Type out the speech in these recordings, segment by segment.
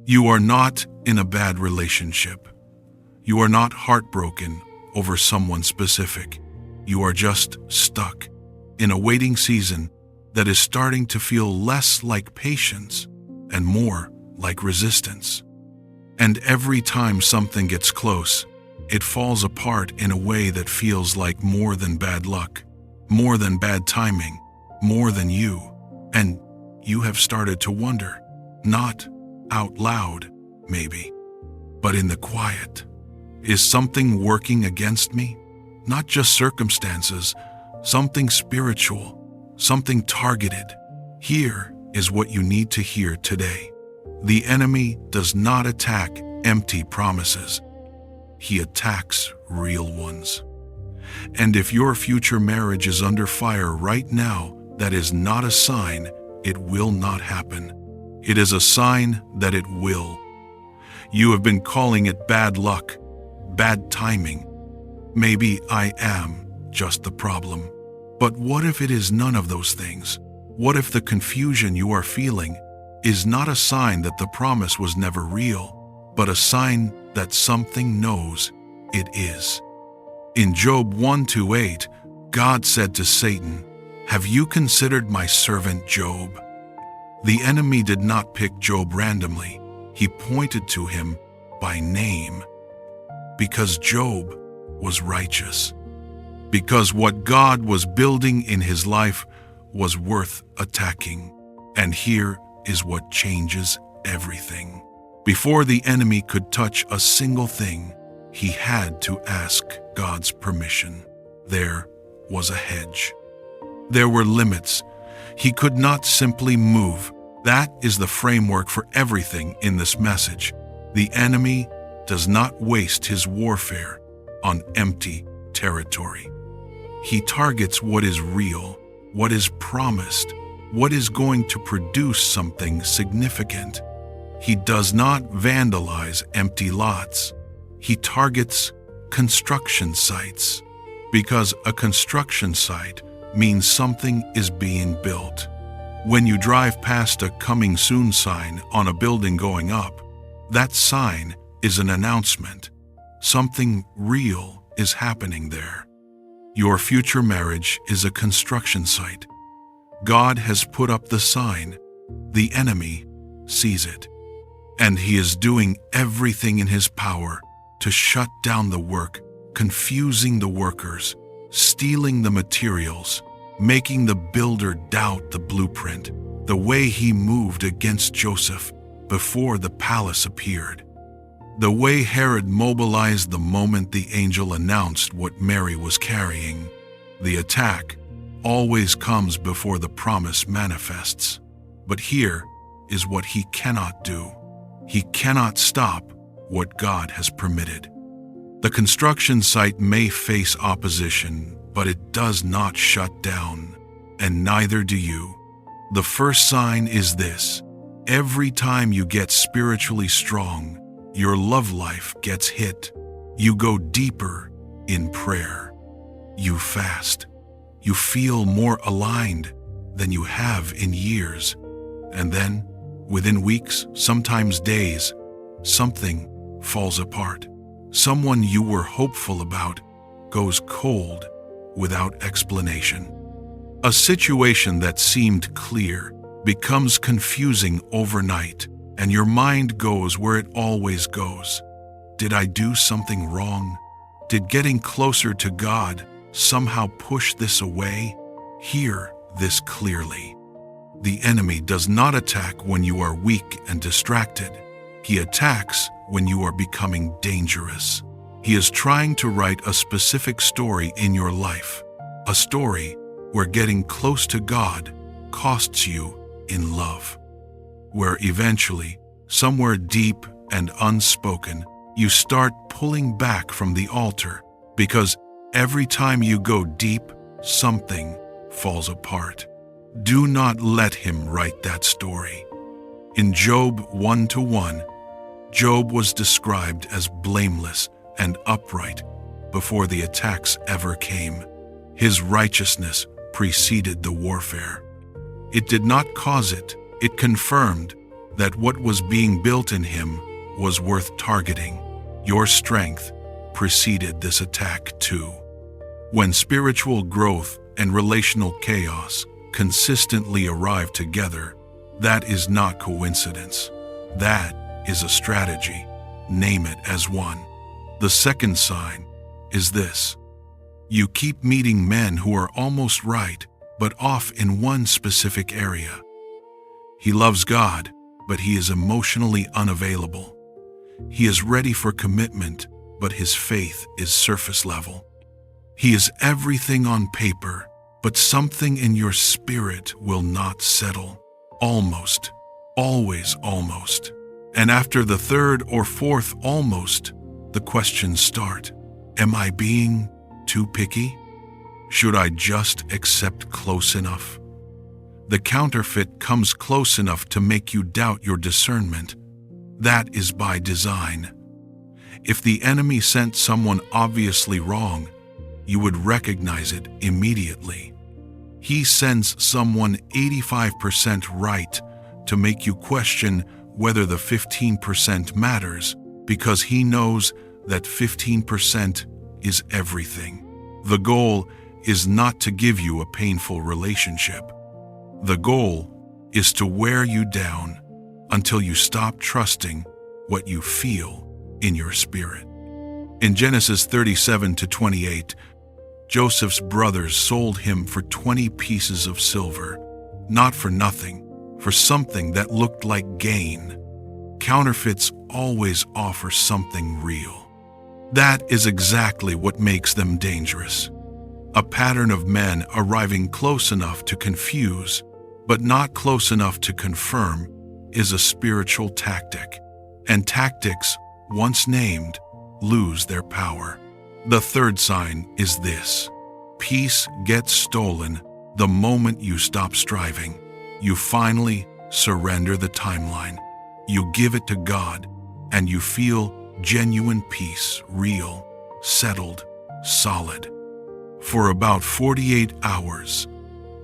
You are not in a bad relationship. You are not heartbroken over someone specific. You are just stuck in a waiting season that is starting to feel less like patience and more like resistance. And every time something gets close, it falls apart in a way that feels like more than bad luck, more than bad timing, more than you. And you have started to wonder, not out loud, maybe, but in the quiet. Is something working against me? Not just circumstances, something spiritual, something targeted. Here is what you need to hear today. The enemy does not attack empty promises. He attacks real ones. And if your future marriage is under fire right now, that is not a sign it will not happen. It is a sign that it will. You have been calling it bad luck, bad timing. Maybe I am just the problem. But what if it is none of those things? What if the confusion you are feeling is not a sign that the promise was never real, but a sign that something knows it is? In Job 1:8, God said to Satan, "Have you considered my servant Job?" The enemy did not pick Job randomly. He pointed to him by name. Because Job was righteous. Because what God was building in his life was worth attacking. And here is what changes everything. Before the enemy could touch a single thing, he had to ask God's permission. There was a hedge. There were limits. He could not simply move. That is the framework for everything in this message. The enemy does not waste his warfare on empty territory. He targets what is real, what is promised, what is going to produce something significant. He does not vandalize empty lots. He targets construction sites, because a construction site means something is being built. When you drive past a "coming soon" sign on a building going up, that sign is an announcement. Something real is happening there. Your future marriage is a construction site. God has put up the sign. The enemy sees it. And he is doing everything in his power to shut down the work, confusing the workers, stealing the materials, making the builder doubt the blueprint, the way he moved against Joseph before the palace appeared, the way Herod mobilized the moment the angel announced what Mary was carrying. The attack always comes before the promise manifests. But here is what he cannot do. He cannot stop what God has permitted. The construction site may face opposition, but it does not shut down, and neither do you. The first sign is this: every time you get spiritually strong, your love life gets hit. You go deeper in prayer. You fast. You feel more aligned than you have in years. And then, within weeks, sometimes days, something falls apart. Someone you were hopeful about goes cold without explanation. A situation that seemed clear becomes confusing overnight, and your mind goes where it always goes. Did I do something wrong? Did getting closer to God somehow push this away? Hear this clearly. The enemy does not attack when you are weak and distracted. He attacks when you are becoming dangerous. He is trying to write a specific story in your life, a story where getting close to God costs you in love, where eventually, somewhere deep and unspoken, you start pulling back from the altar, because every time you go deep, something falls apart. Do not let him write that story. In Job 1:1, Job was described as blameless and upright before the attacks ever came. His righteousness preceded the warfare. It did not cause it, it confirmed that what was being built in him was worth targeting. Your strength preceded this attack too. When spiritual growth and relational chaos consistently arrive together, that is not coincidence. That is a strategy. Name it as one. The second sign is this. You keep meeting men who are almost right, but off in one specific area. He loves God, but he is emotionally unavailable. He is ready for commitment, but his faith is surface level. He is everything on paper, but something in your spirit will not settle. Almost. Always almost. And after the third or fourth almost, the questions start. Am I being too picky? Should I just accept close enough? The counterfeit comes close enough to make you doubt your discernment. That is by design. If the enemy sent someone obviously wrong, you would recognize it immediately. He sends someone 85% right to make you question whether the 15% matters, because he knows that 15% is everything. The goal is not to give you a painful relationship. The goal is to wear you down until you stop trusting what you feel in your spirit. In Genesis 37-28, Joseph's brothers sold him for 20 pieces of silver, not for nothing, for something that looked like gain. Counterfeits always offer something real. That is exactly what makes them dangerous. A pattern of men arriving close enough to confuse, but not close enough to confirm, is a spiritual tactic. And tactics, once named, lose their power. The third sign is this. Peace gets stolen the moment you stop striving. You finally surrender the timeline. You give it to God, and you feel genuine peace, real, settled, solid, for about 48 hours,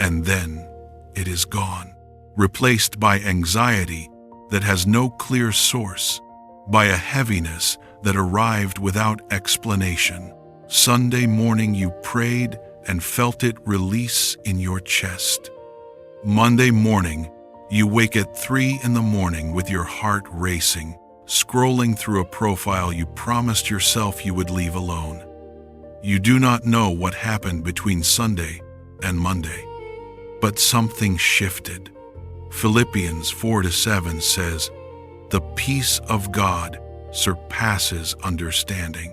and then it is gone, replaced by anxiety that has no clear source, by a heaviness that arrived without explanation. Sunday morning you prayed and felt it release in your chest. Monday morning, you wake at 3 a.m. with your heart racing, scrolling through a profile you promised yourself you would leave alone. You do not know what happened between Sunday and Monday, but something shifted. Philippians 4-7 says, "The peace of God surpasses understanding,"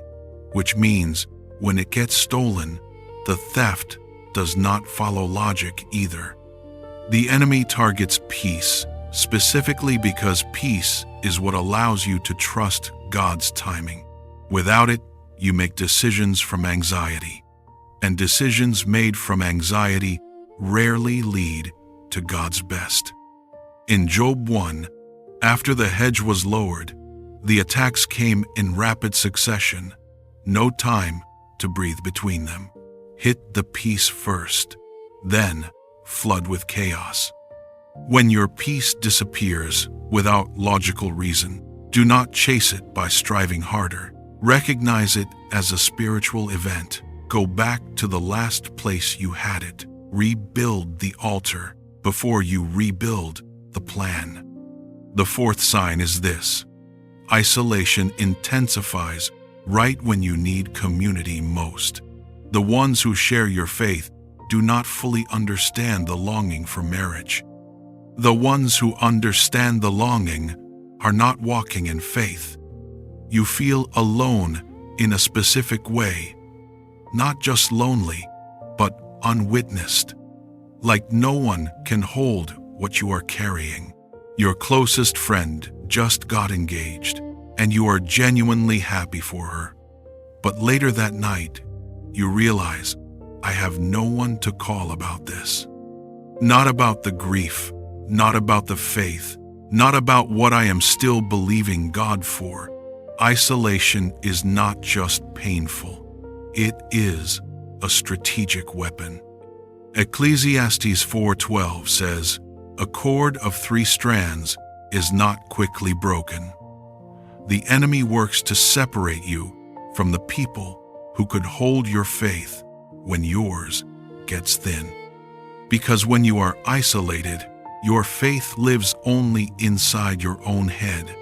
which means when it gets stolen, the theft does not follow logic either. The enemy targets peace, specifically because peace is what allows you to trust God's timing. Without it, you make decisions from anxiety, and decisions made from anxiety rarely lead to God's best. In Job 1, after the hedge was lowered, the attacks came in rapid succession, no time to breathe between them. Hit the peace first, then flood with chaos. When your peace disappears without logical reason, do not chase it by striving harder. Recognize it as a spiritual event. Go back to the last place you had it. Rebuild the altar before you rebuild the plan. The fourth sign is this. Isolation intensifies right when you need community most. The ones who share your faith do not fully understand the longing for marriage. The ones who understand the longing are not walking in faith. You feel alone in a specific way, not just lonely, but unwitnessed, like no one can hold what you are carrying. Your closest friend just got engaged, and you are genuinely happy for her. But later that night, you realize, I have no one to call about this. Not about the grief, not about the faith, not about what I am still believing God for. Isolation is not just painful, it is a strategic weapon. Ecclesiastes 4:12 says, "A cord of 3 strands is not quickly broken. The enemy works to separate you from the people who could hold your faith when yours gets thin. Because when you are isolated, your faith lives only inside your own head,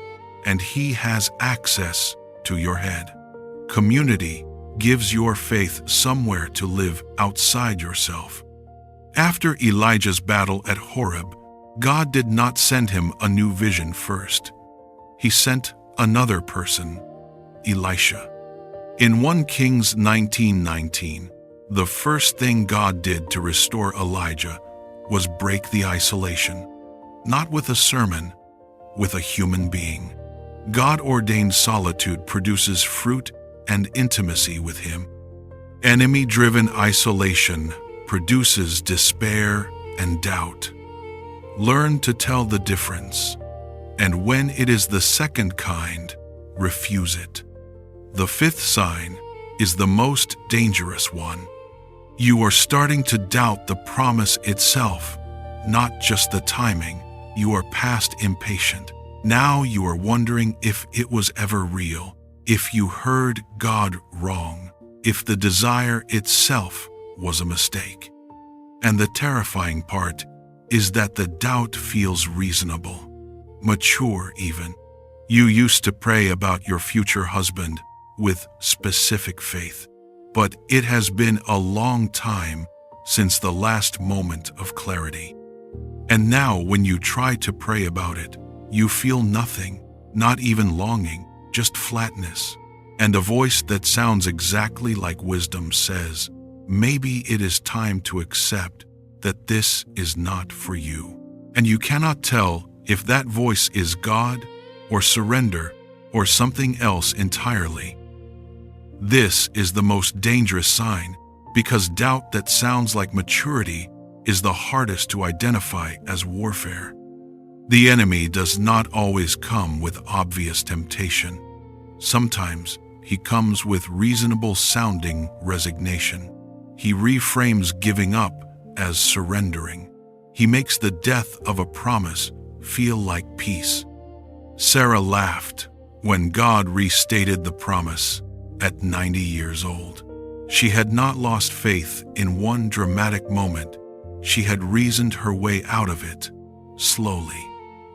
and he has access to your head. Community gives your faith somewhere to live outside yourself. After Elijah's battle at Horeb, God did not send him a new vision first. He sent another person, Elisha. In 1 Kings 19:19, the first thing God did to restore Elijah was break the isolation, not with a sermon, with a human being. God-ordained solitude produces fruit and intimacy with him. Enemy-driven isolation produces despair and doubt. Learn to tell the difference, and when it is the second kind, refuse it. The fifth sign is the most dangerous one. You are starting to doubt the promise itself, not just the timing. You are past impatient. Now you are wondering if it was ever real, if you heard God wrong, if the desire itself was a mistake. And the terrifying part is that the doubt feels reasonable, mature even. You used to pray about your future husband with specific faith, but it has been a long time since the last moment of clarity. And now when you try to pray about it, you feel nothing, not even longing, just flatness. And a voice that sounds exactly like wisdom says, maybe it is time to accept that this is not for you. And you cannot tell if that voice is God or surrender or something else entirely. This is the most dangerous sign, because doubt that sounds like maturity is the hardest to identify as warfare. The enemy does not always come with obvious temptation. Sometimes he comes with reasonable-sounding resignation. He reframes giving up as surrendering. He makes the death of a promise feel like peace. Sarah laughed when God restated the promise at 90 years old. She had not lost faith in one dramatic moment. She had reasoned her way out of it, slowly,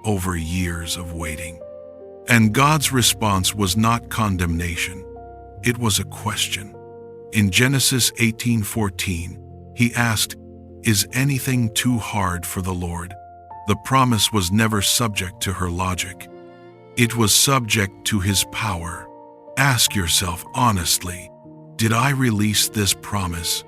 over years of waiting. And God's response was not condemnation. It was a question. In Genesis 18:14, he asked, "Is anything too hard for the Lord?" The promise was never subject to her logic. It was subject to his power. Ask yourself honestly, did I release this promise,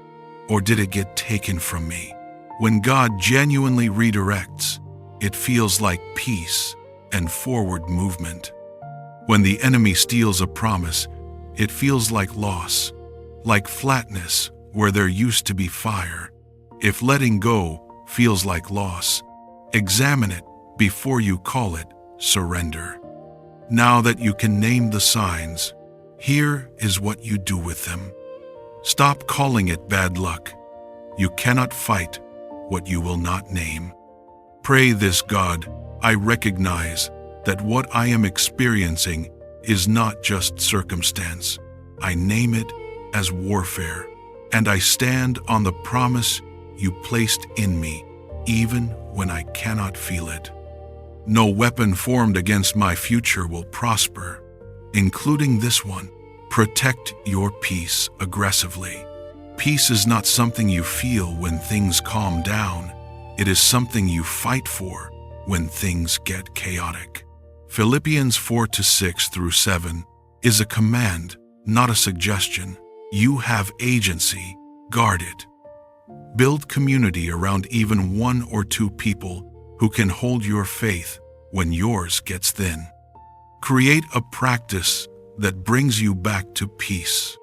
or did it get taken from me? When God genuinely redirects, it feels like peace and forward movement. When the enemy steals a promise, it feels like loss, like flatness where there used to be fire. If letting go feels like loss, examine it before you call it surrender. Now that you can name the signs, here is what you do with them. Stop calling it bad luck. You cannot fight what you will not name. Pray this: God, I recognize that what I am experiencing is not just circumstance. I name it as warfare, and I stand on the promise you placed in me, even when I cannot feel it. No weapon formed against my future will prosper, including this one. Protect your peace aggressively. Peace is not something you feel when things calm down. It is something you fight for when things get chaotic. Philippians 4:6-7 is a command, not a suggestion. You have agency. Guard it. Build community around even one or two people who can hold your faith when yours gets thin. Create a practice that brings you back to peace.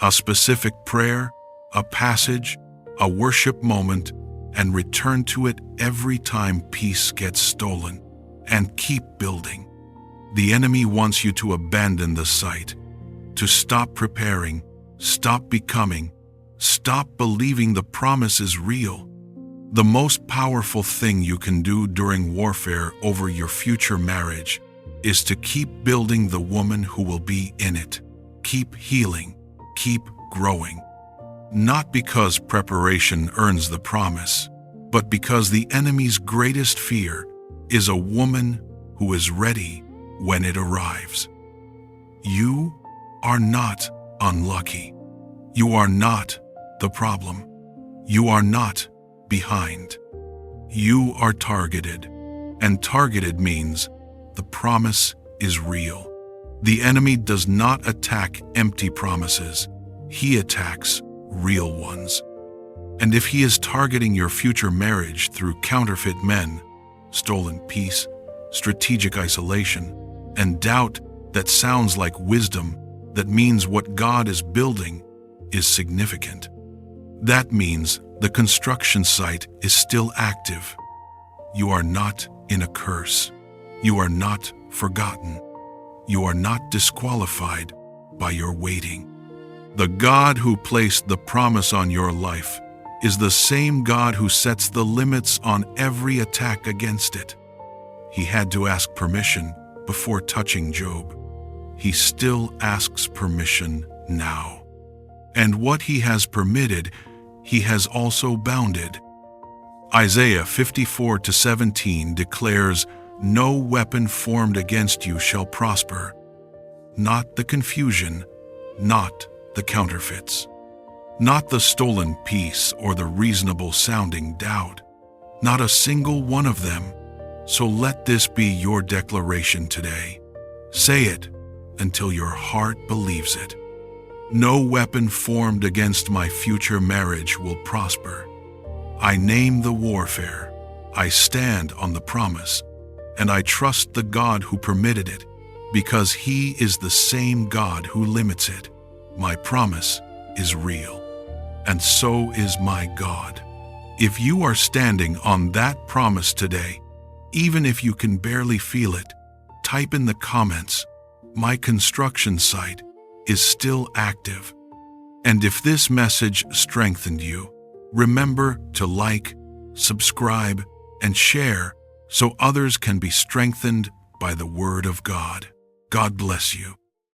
A specific prayer, a passage, a worship moment, and return to it every time peace gets stolen, and keep building. The enemy wants you to abandon the sight, to stop preparing, stop becoming, stop believing the promise is real. The most powerful thing you can do during warfare over your future marriage is to keep building the woman who will be in it. Keep healing, keep growing. Not because preparation earns the promise, but because the enemy's greatest fear is a woman who is ready when it arrives. You are not unlucky. You are not the problem. You are not behind. You are targeted, and targeted means the promise is real. The enemy does not attack empty promises. He attacks real ones. And if he is targeting your future marriage through counterfeit men, stolen peace, strategic isolation, and doubt that sounds like wisdom, that means what God is building is significant. That means the construction site is still active. You are not in a curse. You are not forgotten. You are not disqualified by your waiting. The God who placed the promise on your life is the same God who sets the limits on every attack against it. He had to ask permission before touching Job. He still asks permission now. And what he has permitted, he has also bounded. Isaiah 54:17 declares, "No weapon formed against you shall prosper." Not the confusion, not the counterfeits, not the stolen peace or the reasonable sounding doubt, not a single one of them. So let this be your declaration today. Say it until your heart believes it. No weapon formed against my future marriage will prosper. I name the warfare. I stand on the promise, and I trust the God who permitted it, because he is the same God who limits it. My promise is real, and so is my God. If you are standing on that promise today, even if you can barely feel it, type in the comments, "My construction site is still active." And if this message strengthened you, remember to like, subscribe, and share so others can be strengthened by the Word of God. God bless you.